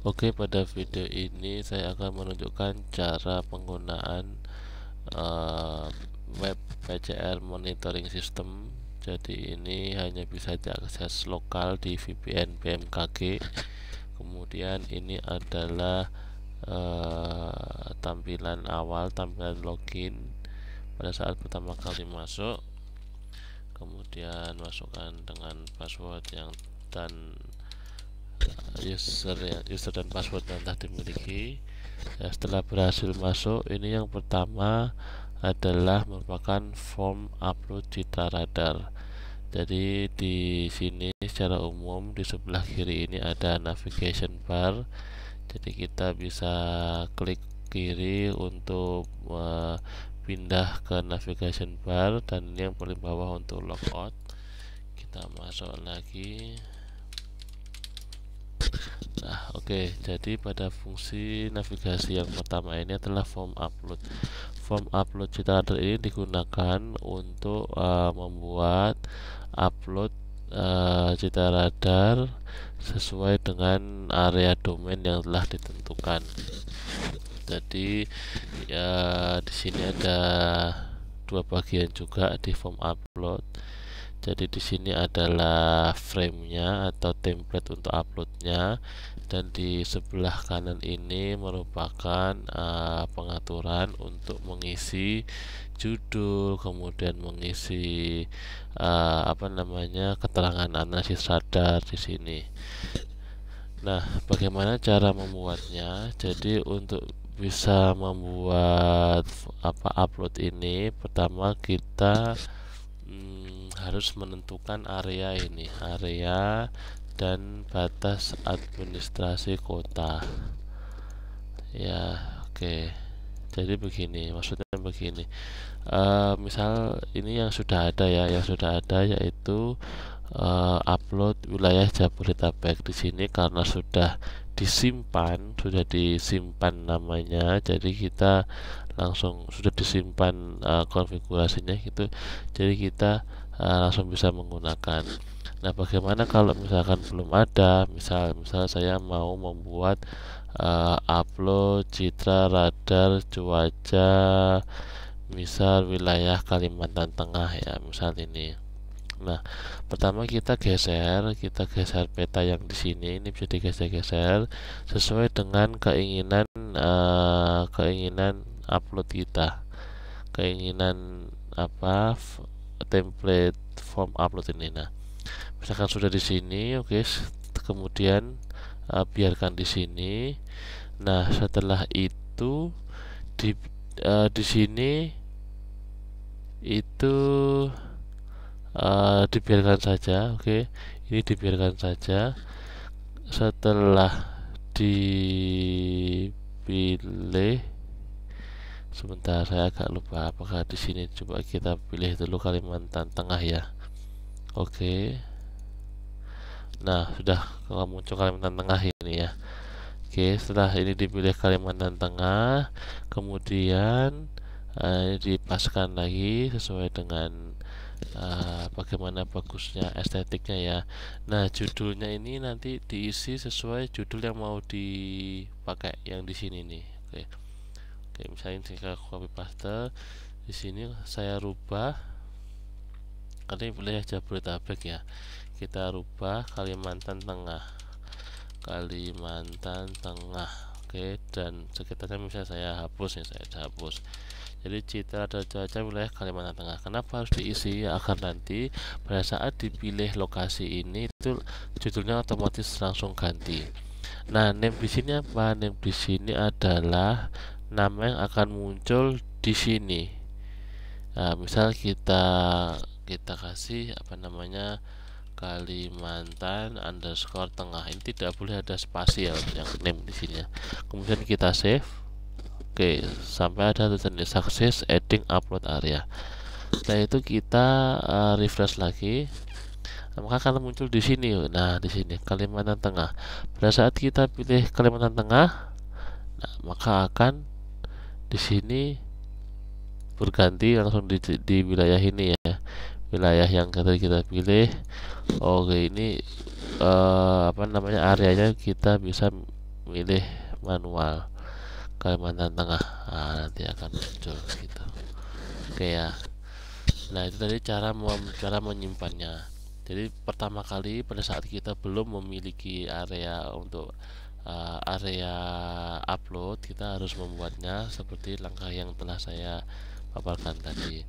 Oke, pada video ini saya akan menunjukkan cara penggunaan eh, web PCR monitoring system. Jadi ini hanya bisa diakses lokal di VPN BMKG. Kemudian ini adalah tampilan awal, tampilan login pada saat pertama kali masuk. Kemudian masukkan dengan password yang dan user dan password yang telah dimiliki. Ya, setelah berhasil masuk, ini yang pertama adalah merupakan form upload Citra Radar. Jadi di sini secara umum di sebelah kiri ini ada navigation bar. Jadi kita bisa klik kiri untuk pindah ke navigation bar, dan ini yang paling bawah untuk logout. Kita masuk lagi. Nah, oke. Jadi pada fungsi navigasi yang pertama ini adalah form upload. Form upload Citra Radar ini digunakan untuk membuat upload Citra Radar sesuai dengan area domain yang telah ditentukan. Jadi ya di sini ada dua bagian juga di form upload. Jadi di sini adalah frame-nya atau template untuk uploadnya, dan di sebelah kanan ini merupakan pengaturan untuk mengisi judul, kemudian mengisi keterangan analisis radar di sini. Nah, bagaimana cara membuatnya? Jadi untuk bisa membuat upload ini, pertama kita harus menentukan area ini, area dan batas administrasi kota. Ya, oke. Jadi begini, maksudnya begini. Misal ini yang sudah ada ya, yaitu upload wilayah Jabodetabek. Di sini karena sudah disimpan namanya, jadi kita langsung sudah disimpan konfigurasinya gitu. Jadi kita langsung bisa menggunakan. Nah, bagaimana kalau misalkan belum ada? Misal saya mau membuat upload Citra Radar cuaca misal wilayah Kalimantan Tengah ya, misal ini. Nah, pertama kita geser peta yang di sini. Ini bisa digeser-geser sesuai dengan keinginan upload kita. Keinginan template form upload ini. Nah, misalkan sudah di sini, oke, kemudian biarkan di sini. Nah, setelah itu di sini itu dibiarkan saja, oke. Ini dibiarkan saja. Setelah dipilih, sebentar, saya agak lupa apakah di sini, coba kita pilih dulu Kalimantan Tengah ya. Oke. Nah, sudah muncul Kalimantan Tengah ini ya. Oke, setelah ini dipilih Kalimantan Tengah, kemudian ini dipaskan lagi sesuai dengan bagaimana bagusnya estetiknya ya. Nah, judulnya ini nanti diisi sesuai judul yang mau dipakai yang di sini nih. Oke. Oke, misalnya saya copy paste di sini, saya rubah karena ini wilayah Jabodetabek ya. Kita rubah Kalimantan Tengah. Oke, dan sekitarnya misalnya saya hapus. Jadi Citra Radar cuaca wilayah Kalimantan Tengah. Kenapa harus diisi? Ya, agar nanti pada saat dipilih lokasi ini itu judulnya otomatis langsung ganti. Nah, name di sini apa? Name di sini adalah nama yang akan muncul di sini. Nah, misal kita kasih Kalimantan underscore Tengah. Ini tidak boleh ada spasi ya untuk yang name di sini. Kemudian kita save. Oke, sampai ada tulisan success adding upload area. Setelah itu kita refresh lagi. Nah, maka akan muncul di sini. Nah, di sini Kalimantan Tengah. Pada saat kita pilih Kalimantan Tengah, nah, maka akan di sini berganti langsung di wilayah ini ya. Wilayah yang kita pilih. Oke, ini areanya kita bisa milih manual Kalimantan Tengah. Nah, nanti akan muncul gitu. Oke ya. Nah, itu tadi cara menyimpannya. Jadi pertama kali pada saat kita belum memiliki area untuk area upload, kita harus membuatnya seperti langkah yang telah saya paparkan tadi.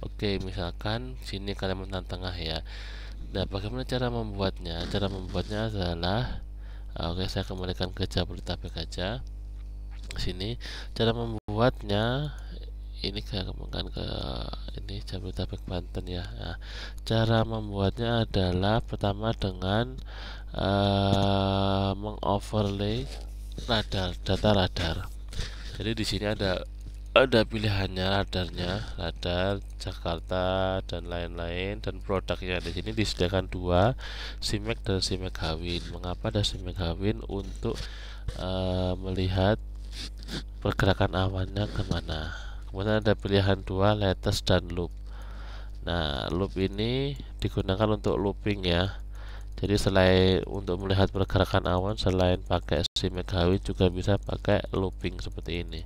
Oke, misalkan sini Kalimantan Tengah ya. Nah, bagaimana cara membuatnya? Cara membuatnya adalah oke, saya kembalikan ke Jabodetabek aja. Sini cara membuatnya, ini saya kembangkan ke ini Jabodetabek Banten ya. Nah, cara membuatnya adalah pertama dengan mengoverlay data radar. Jadi di sini ada pilihannya, radar Jakarta dan lain-lain, dan produknya di sini disediakan dua, SIMEK dan SIMEK Hawin. Mengapa ada SIMEK Hawin? Untuk melihat pergerakan awannya kemana. Kemudian ada pilihan dua, latest dan loop. Nah, loop ini digunakan untuk looping ya. Jadi selain untuk melihat pergerakan awan, selain pakai SIMEK Hawin juga bisa pakai looping seperti ini.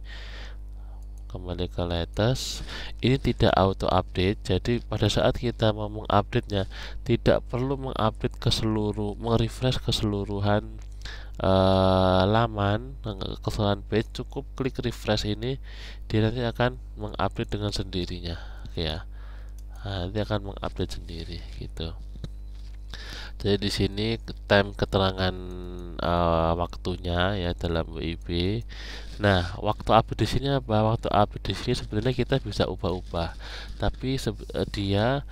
Kembali ke latest, ini tidak auto update, jadi pada saat kita mau mengupdate nya tidak perlu mengupdate merefresh keseluruhan laman, keseluruhan page. Cukup klik refresh ini, dia nanti akan mengupdate dengan sendirinya. Oke ya. Nah, nanti akan mengupdate sendiri gitu. Jadi di sini time keterangan waktunya ya dalam WIB. Nah, waktu update di sini apa? Waktu update di sini sebenarnya kita bisa ubah-ubah, tapi dia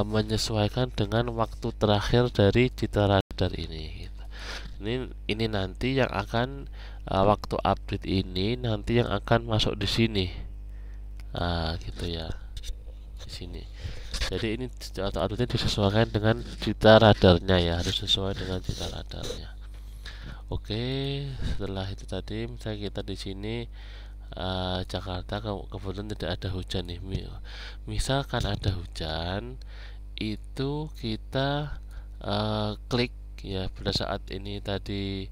menyesuaikan dengan waktu terakhir dari Citra Radar ini. Gitu. Ini nanti yang akan waktu update ini nanti yang akan masuk di sini. Gitu ya. Di sini. Jadi ini atau update disesuaikan dengan Citra Radarnya ya, harus sesuai dengan Citra Radarnya. Oke, setelah itu tadi misalnya kita di sini Jakarta kebetulan tidak ada hujan nih. Misalkan ada hujan, itu kita klik ya. Pada saat ini tadi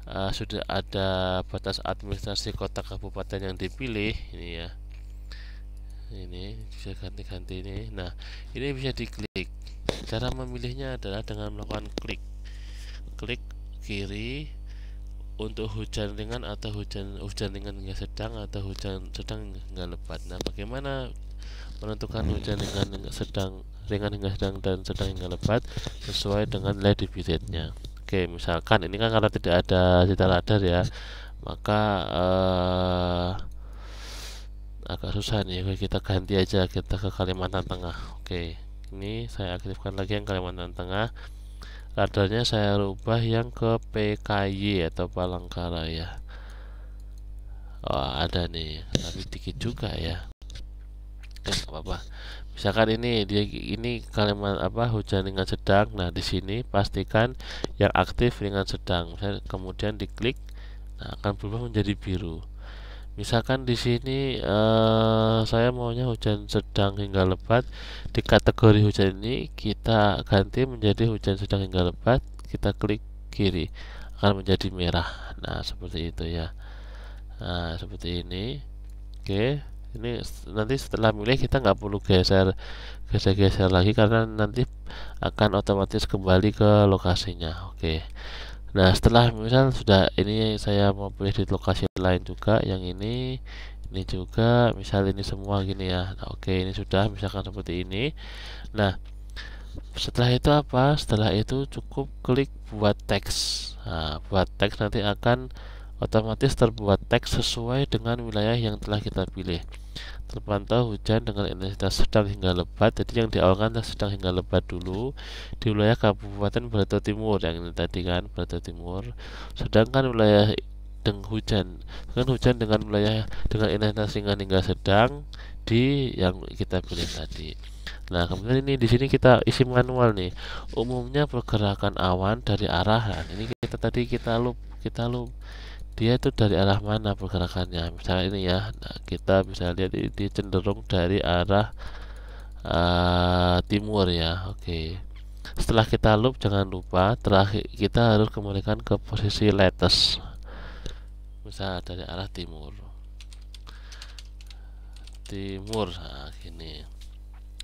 sudah ada batas administrasi kota kabupaten yang dipilih ini ya. Ini bisa ganti-ganti ini. Nah, ini bisa diklik. Cara memilihnya adalah dengan melakukan klik kiri untuk hujan ringan atau hujan ringan hingga sedang, atau hujan sedang hingga lebat. Nah, bagaimana menentukan hujan ringan hingga sedang dan sedang hingga lebat? Sesuai dengan LED bitrate-nya. Oke, misalkan ini kan karena tidak ada Citra Radar ya, maka agak susah nih. Kita ganti aja, kita ke Kalimantan Tengah. Oke, ini saya aktifkan lagi yang Kalimantan Tengah. Radarnya saya rubah yang ke PKY atau Palangkaraya. Ada nih, tapi dikit juga ya. Oke, nggak apa-apa. Misalkan ini Kalimantan hujan ringan sedang. Nah, di sini pastikan yang aktif ringan sedang. Kemudian diklik, nah akan berubah menjadi biru. Misalkan di sini saya maunya hujan sedang hingga lebat. Di kategori hujan ini kita ganti menjadi hujan sedang hingga lebat. Kita klik kiri, akan menjadi merah. Nah, seperti itu ya. Nah, seperti ini. Oke, ini nanti setelah milih kita nggak perlu geser lagi, karena nanti akan otomatis kembali ke lokasinya. Oke. Nah, setelah misal sudah ini, saya mau pilih di lokasi lain juga, yang ini juga, misal ini semua gini ya. Nah, oke, ini sudah misalkan seperti ini. Nah, setelah itu apa? Setelah itu cukup klik buat teks. Nah, buat teks nanti akan otomatis terbuat teks sesuai dengan wilayah yang telah kita pilih. Terpantau hujan dengan intensitas sedang hingga lebat. Jadi yang diawalkan sedang hingga lebat dulu di wilayah Kabupaten Barato Timur, yang ini tadi kan Barato Timur. Sedangkan wilayah hujan dengan wilayah dengan intensitas ringan hingga sedang di yang kita pilih tadi. Nah, kemudian ini di sini kita isi manual nih. Umumnya pergerakan awan dari arah, nah, ini kita loop dia itu dari arah mana pergerakannya. Misalnya ini ya, nah, kita bisa lihat ini cenderung dari arah timur ya. Oke, setelah kita loop, jangan lupa terakhir kita harus kembalikan ke posisi latest. misal dari arah timur. Nah gini.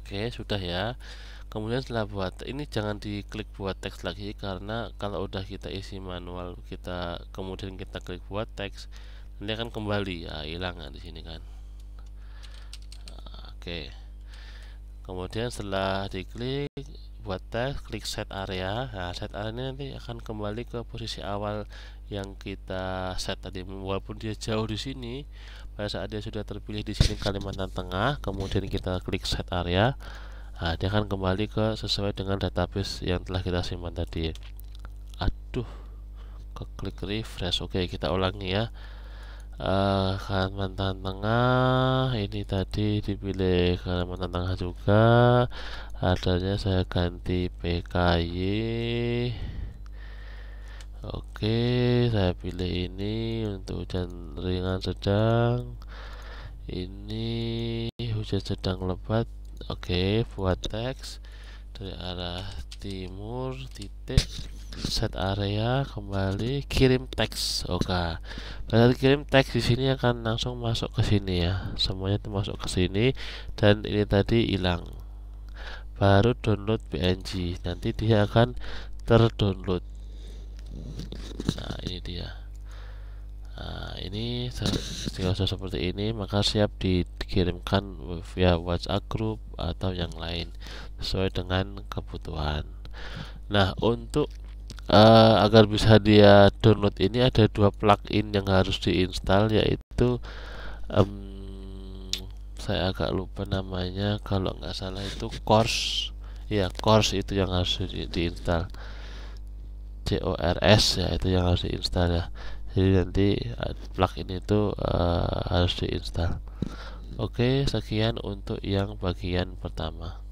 Oke, sudah ya. Kemudian setelah buat ini jangan diklik buat teks lagi, karena kalau udah kita isi manual kita kemudian kita klik buat teks, nanti akan kembali ya, hilang di sini kan. Oke. Kemudian setelah diklik buat teks, klik set area. Nah, set area ini nanti akan kembali ke posisi awal yang kita set tadi, walaupun dia jauh di sini. Pada saat dia sudah terpilih di sini Kalimantan Tengah, kemudian kita klik set area, nah, dia akan kembali ke sesuai dengan database yang telah kita simpan tadi. Aduh, klik refresh. Oke, kita ulangi ya. Kalimantan Tengah, ini tadi dipilih Kalimantan Tengah juga, adanya saya ganti PKY. Oke, saya pilih ini untuk hujan ringan sedang, ini hujan sedang lebat. Oke, buat teks dari arah timur titik, set area, kembali kirim teks. Oke, pada kirim teks di sini akan langsung masuk ke sini ya, semuanya itu masuk ke sini, dan ini tadi hilang. Baru download PNG, nanti dia akan terdownload. Nah ini dia. Nah ini jika sudah seperti ini, maka siap dikirimkan via WhatsApp group atau yang lain sesuai dengan kebutuhan. Nah, untuk agar bisa dia download ini ada dua plugin yang harus diinstal, yaitu saya agak lupa namanya, kalau nggak salah itu Course ya, Course itu yang harus diinstal, CORS ya, itu yang harus diinstal ya. Jadi nanti plugin itu harus diinstal. Oke, sekian untuk yang bagian pertama.